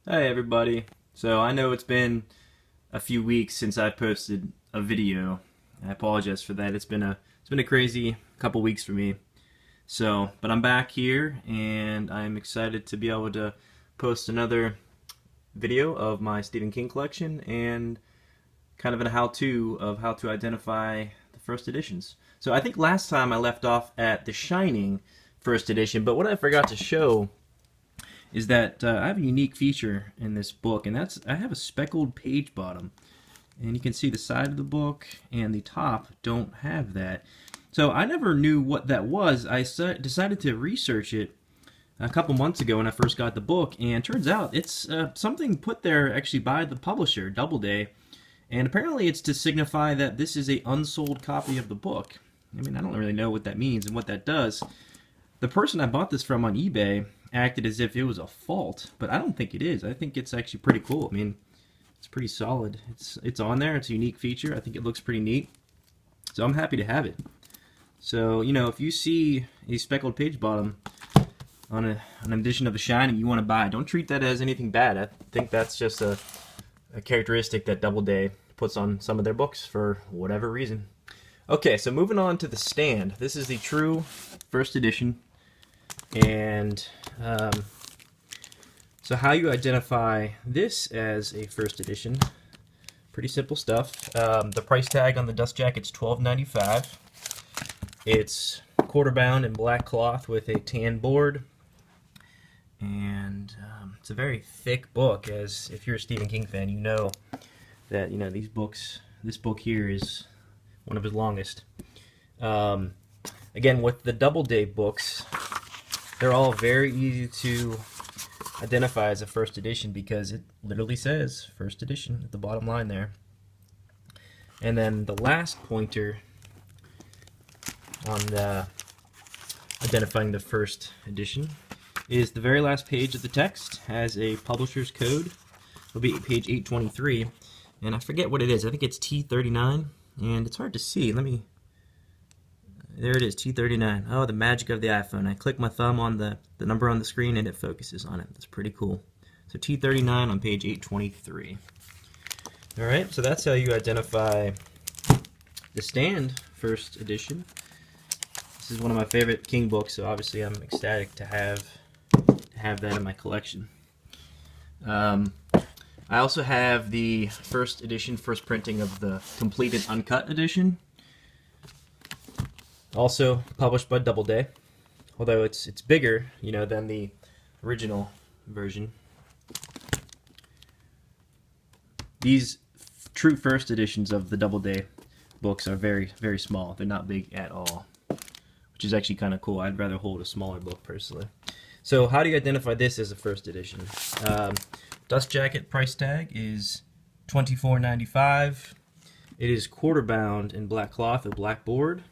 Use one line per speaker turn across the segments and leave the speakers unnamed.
Hey everybody. So I know it's been a few weeks since I posted a video. I apologize for that. It's been a crazy couple weeks for me. But I'm back here and I'm excited to be able to post another video of my Stephen King collection and kind of a how-to of how to identify the first editions. So I think last time I left off at The Shining first edition, but what I forgot to show is that I have a unique feature in this book, and that's I have a speckled page bottom. And you can see the side of the book and the top don't have that. So I never knew what that was. I decided to research it a couple months ago when I first got the book, and turns out it's something put there actually by the publisher, Doubleday, and apparently it's to signify that this is a unsold copy of the book. I mean, I don't really know what that means and what that does. The person I bought this from on eBay acted as if it was a fault, but I don't think it is. I think it's actually pretty cool. I mean, it's pretty solid. It's on there. It's a unique feature. I think it looks pretty neat. So I'm happy to have it. So, you know, if you see a speckled page bottom on an edition of The Shining you want to buy, don't treat that as anything bad. I think that's just a characteristic that Doubleday puts on some of their books for whatever reason. Okay, so moving on to The Stand. This is the true first edition. And so how you identify this as a first edition, pretty simple stuff. The price tag on the dust jacket's $12.95. It's quarter bound in black cloth with a tan board, and it's a very thick book. As if you're a Stephen King fan, you know that these books. This book here is one of his longest. Again, with the Doubleday books, they're all very easy to identify as a first edition because it literally says first edition at the bottom line there. And then the last pointer on identifying the first edition is the very last page of the text has a publisher's code. It'll be page 823, and I forget what it is. I think it's T39, and it's hard to see. There it is, T39. Oh, the magic of the iPhone. I click my thumb on the number on the screen and it focuses on it. That's pretty cool. So T39 on page 823. Alright, so that's how you identify The Stand first edition. This is one of my favorite King books, so obviously I'm ecstatic to have that in my collection. I also have the first edition, first printing of the completed uncut edition. Also published by Doubleday, although it's bigger, than the original version. These true first editions of the Doubleday books are very, very small. They're not big at all, which is actually kind of cool. I'd rather hold a smaller book personally. So how do you identify this as a first edition? Dust jacket price tag is $24.95. It is quarter bound in black cloth with black board.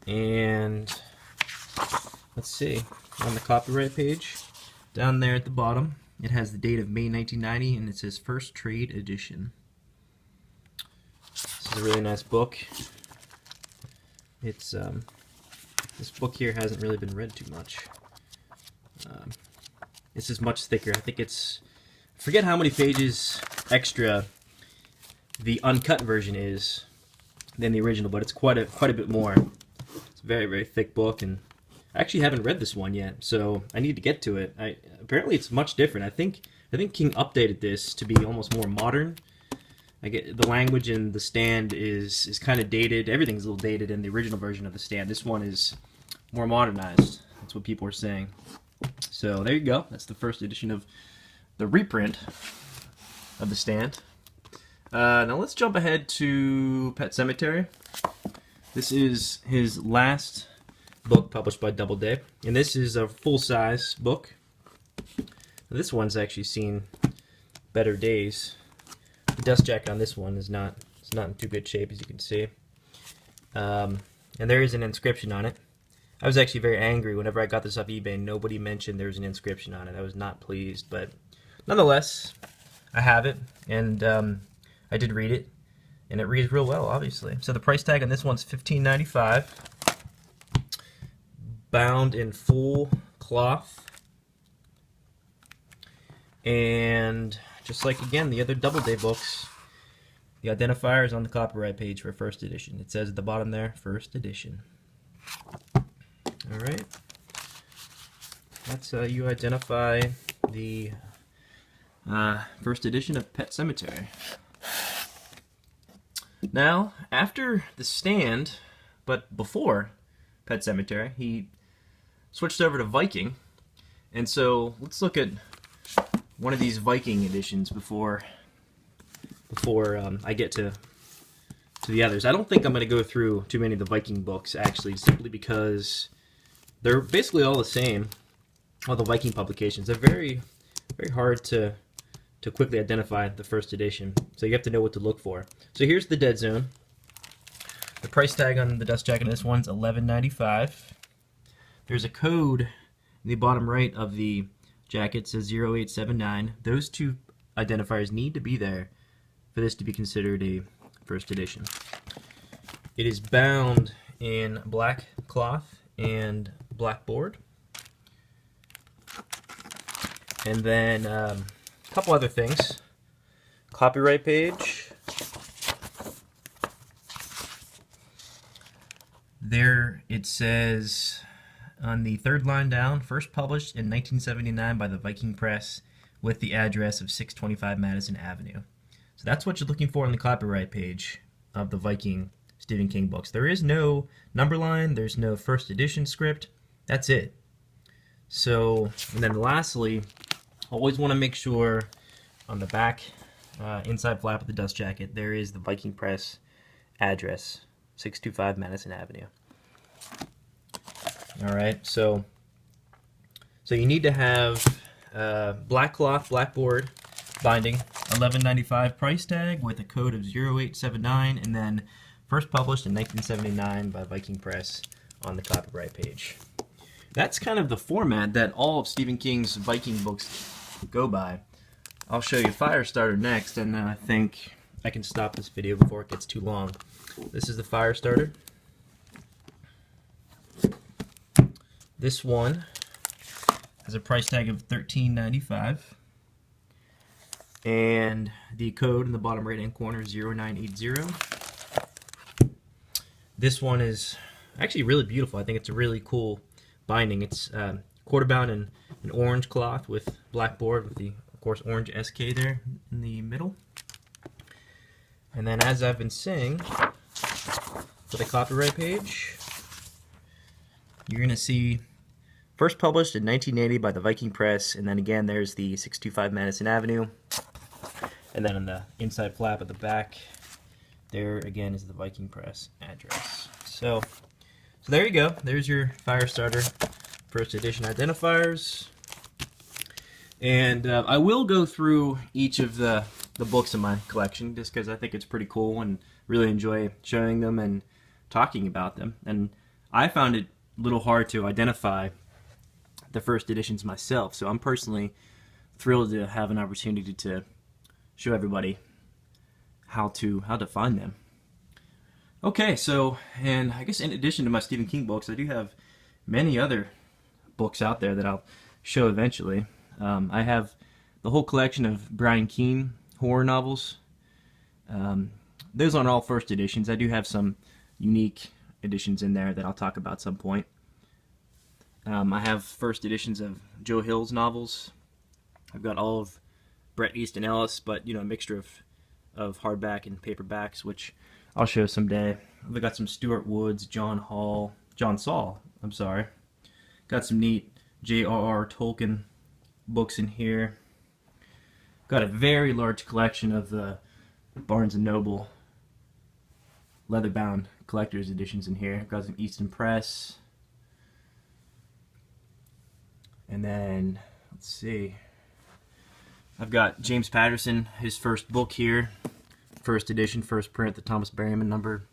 And let's see, on the copyright page, down there at the bottom, it has the date of May 1990, and it says First Trade Edition. This is a really nice book. It's this book here hasn't really been read too much. This is much thicker. I think it's, I forget how many pages extra the uncut version is than the original, but it's quite a bit more. Very, very thick book, and I actually haven't read this one yet, so I need to get to it. Apparently it's much different. I think King updated this to be almost more modern. I get the language in The Stand is kind of dated. Everything's a little dated in the original version of The Stand. This one is more modernized. That's what people are saying. So there you go. That's the first edition of the reprint of The Stand. Now let's jump ahead to Pet Sematary. This is his last book published by Doubleday, and this is a full-size book. This one's actually seen better days. The dust jacket on this one is not in too good shape, as you can see. And there is an inscription on it. I was actually very angry whenever I got this off eBay and nobody mentioned there was an inscription on it. I was not pleased, but nonetheless, I have it, and I did read it. And it reads real well, obviously. So the price tag on this one's $15.95. Bound in full cloth. And just like, again, the other Doubleday books, the identifier is on the copyright page for first edition. It says at the bottom there, first edition. Alright. That's how you identify the first edition of Pet Sematary. Now, after The Stand, but before Pet Sematary, he switched over to Viking. And so let's look at one of these Viking editions before I get to the others. I don't think I'm going to go through too many of the Viking books, actually, simply because they're basically all the same. All the Viking publications. They're very, very hard to quickly identify the first edition, so you have to know what to look for. So here's the Dead Zone. The price tag on the dust jacket of this one's $11.95. There's a code in the bottom right of the jacket. It says 0879. Those two identifiers need to be there for this to be considered a first edition. It is bound in black cloth and black board. And then a couple other things. Copyright page. There it says on the third line down, first published in 1979 by the Viking Press with the address of 625 Madison Avenue. So that's what you're looking for on the copyright page of the Viking Stephen King books. There is no number line, there's no first edition script. That's it. So, and then lastly, always want to make sure on the back inside flap of the dust jacket there is the Viking Press address, 625 Madison Avenue. Alright, so you need to have black cloth, black board binding, $11.95 price tag with a code of 0879, and then first published in 1979 by Viking Press on the copyright page. That's kind of the format that all of Stephen King's Viking books go by. I'll show you Firestarter next, and then I think I can stop this video before it gets too long. This is the Firestarter. This one has a price tag of $13.95, and the code in the bottom right hand corner is 0980. This one is actually really beautiful. I think it's a really cool binding. It's quarter bound in an orange cloth with black board with the, of course, orange SK there in the middle. And then, as I've been saying, for the copyright page, you're going to see first published in 1980 by the Viking Press, and then again there's the 625 Madison Avenue, and then on the inside flap at the back there again is the Viking Press address. So there you go. There's your Firestarter first edition identifiers. And I will go through each of the books in my collection just because I think it's pretty cool and really enjoy showing them and talking about them. And I found it a little hard to identify the first editions myself, so I'm personally thrilled to have an opportunity to show everybody how to find them. Okay, so, and I guess in addition to my Stephen King books, I do have many other books out there that I'll show eventually. I have the whole collection of Brian Keene horror novels. Those aren't all first editions. I do have some unique editions in there that I'll talk about at some point. I have first editions of Joe Hill's novels. I've got all of Bret Easton Ellis, but a mixture of hardback and paperbacks, which I'll show someday. I've got some Stuart Woods, John Saul, I'm sorry. Got some neat J.R.R. Tolkien books in here. Got a very large collection of the Barnes & Noble leather-bound collector's editions in here. Got some Easton Press. And then, let's see, I've got James Patterson, his first book here. First edition, first print, the Thomas Berryman number.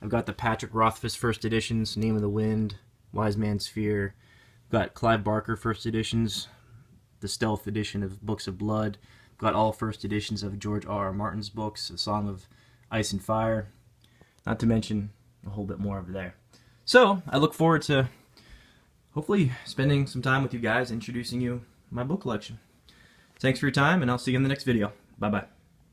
I've got the Patrick Rothfuss first editions, Name of the Wind, Wise Man's Fear. I've got Clive Barker first editions, the Stealth edition of Books of Blood. I've got all first editions of George R.R. Martin's books, A Song of Ice and Fire. Not to mention a whole bit more over there. So, I look forward to hopefully spending some time with you guys, introducing you my book collection. Thanks for your time, and I'll see you in the next video. Bye-bye.